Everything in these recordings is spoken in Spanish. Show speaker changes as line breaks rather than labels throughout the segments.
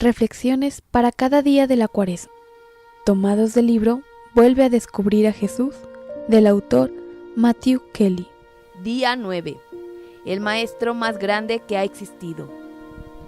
Reflexiones para cada día de la Cuaresma, tomados del libro Vuelve a descubrir a Jesús, del autor Matthew Kelly.
Día 9. El maestro más grande que ha existido.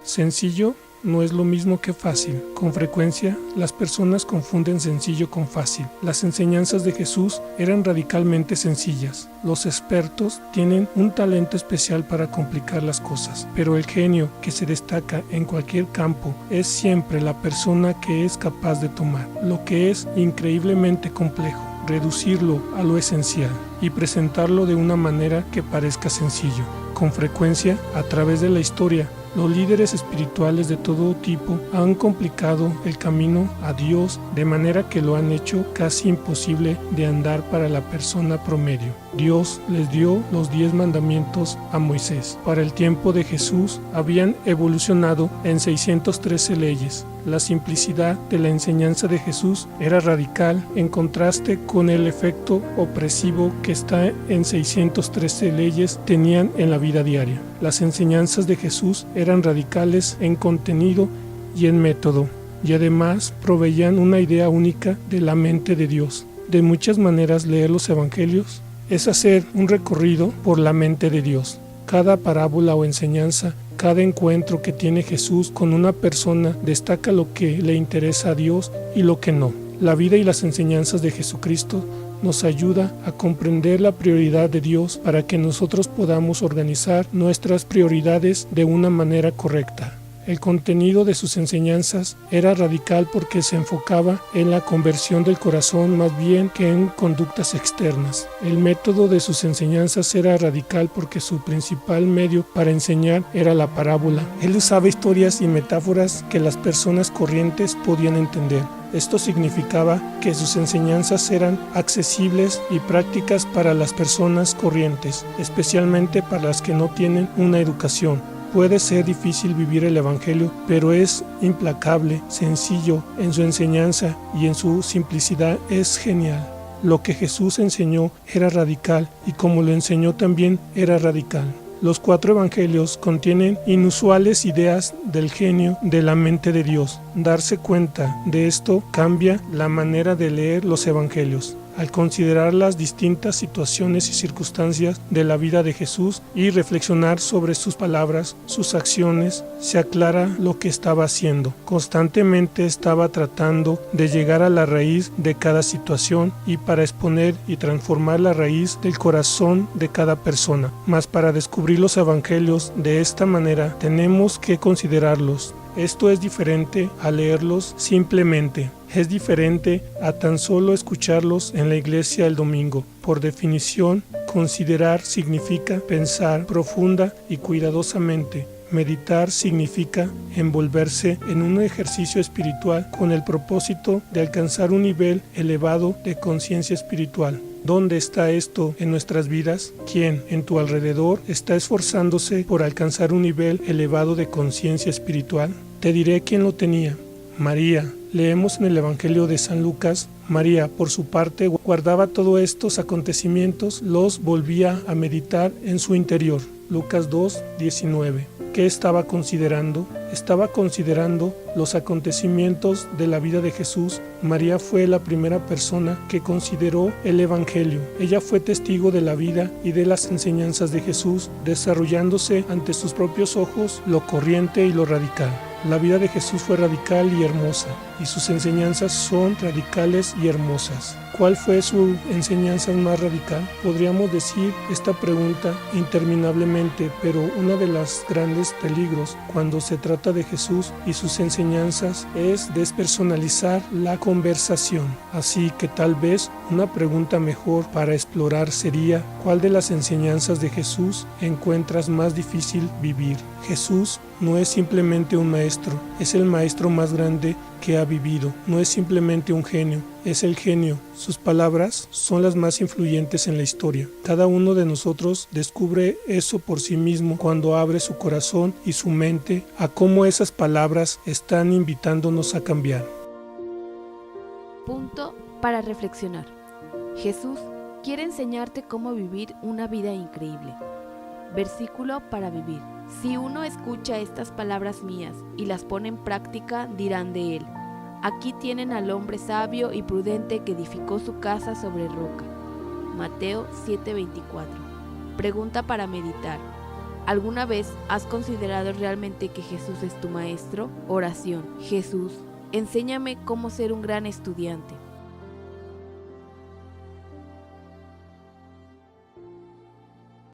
Sencillo no es lo mismo que fácil. Con frecuencia, las personas confunden sencillo con fácil. Las enseñanzas de Jesús eran radicalmente sencillas. Los expertos tienen un talento especial para complicar las cosas, pero el genio que se destaca en cualquier campo es siempre la persona que es capaz de tomar lo que es increíblemente complejo, reducirlo a lo esencial y presentarlo de una manera que parezca sencillo. Con frecuencia, a través de la historia, los líderes espirituales de todo tipo han complicado el camino a Dios de manera que lo han hecho casi imposible de andar para la persona promedio. Dios les dio los 10 mandamientos a Moisés. Para el tiempo de Jesús habían evolucionado en 613 leyes. La simplicidad de la enseñanza de Jesús era radical en contraste con el efecto opresivo que está en 613 leyes tenían en la vida diaria. Las enseñanzas de Jesús eran radicales en contenido y en método, y además proveían una idea única de la mente de Dios. De muchas maneras, leer los evangelios es hacer un recorrido por la mente de Dios. Cada parábola o enseñanza, cada encuentro que tiene Jesús con una persona destaca lo que le interesa a Dios y lo que no. La vida y las enseñanzas de Jesucristo nos ayuda a comprender la prioridad de Dios para que nosotros podamos organizar nuestras prioridades de una manera correcta. El contenido de sus enseñanzas era radical porque se enfocaba en la conversión del corazón más bien que en conductas externas. El método de sus enseñanzas era radical porque su principal medio para enseñar era la parábola. Él usaba historias y metáforas que las personas corrientes podían entender. Esto significaba que sus enseñanzas eran accesibles y prácticas para las personas corrientes, especialmente para las que no tienen una educación. Puede ser difícil vivir el Evangelio, pero es implacable, sencillo en su enseñanza y en su simplicidad es genial. Lo que Jesús enseñó era radical y como lo enseñó también era radical. Los 4 evangelios contienen inusuales ideas del genio de la mente de Dios. Darse cuenta de esto cambia la manera de leer los evangelios. Al considerar las distintas situaciones y circunstancias de la vida de Jesús y reflexionar sobre sus palabras, sus acciones, se aclara lo que estaba haciendo. Constantemente estaba tratando de llegar a la raíz de cada situación y para exponer y transformar la raíz del corazón de cada persona. Mas para descubrir los evangelios de esta manera tenemos que considerarlos. Esto es diferente a leerlos simplemente. Es diferente a tan solo escucharlos en la iglesia el domingo. Por definición, considerar significa pensar profunda y cuidadosamente. Meditar significa envolverse en un ejercicio espiritual con el propósito de alcanzar un nivel elevado de conciencia espiritual. ¿Dónde está esto en nuestras vidas? ¿Quién en tu alrededor está esforzándose por alcanzar un nivel elevado de conciencia espiritual? Te diré quién lo tenía. María. Leemos en el Evangelio de San Lucas, María, por su parte, guardaba todos estos acontecimientos, los volvía a meditar en su interior. Lucas 2:19. ¿Qué estaba considerando? Estaba considerando los acontecimientos de la vida de Jesús. María fue la primera persona que consideró el Evangelio. Ella fue testigo de la vida y de las enseñanzas de Jesús, desarrollándose ante sus propios ojos lo corriente y lo radical. La vida de Jesús fue radical y hermosa, y sus enseñanzas son radicales y hermosas. ¿Cuál fue su enseñanza más radical? Podríamos decir esta pregunta interminablemente, pero uno de los grandes peligros cuando se trata de Jesús y sus enseñanzas es despersonalizar la conversación. Así que tal vez una pregunta mejor para explorar sería: ¿cuál de las enseñanzas de Jesús encuentras más difícil vivir? Jesús no es simplemente un maestro, es el maestro más grande que ha vivido. No es simplemente un genio, es el genio. Sus palabras son las más influyentes en la historia. Cada uno de nosotros descubre eso por sí mismo cuando abre su corazón y su mente a cómo esas palabras están invitándonos a cambiar.
Punto para reflexionar. Jesús quiere enseñarte cómo vivir una vida increíble. Versículo para vivir. Si uno escucha estas palabras mías y las pone en práctica, dirán de él: aquí tienen al hombre sabio y prudente que edificó su casa sobre roca. Mateo 7:24. Pregunta para meditar. ¿Alguna vez has considerado realmente que Jesús es tu maestro? Oración. Jesús, enséñame cómo ser un gran estudiante.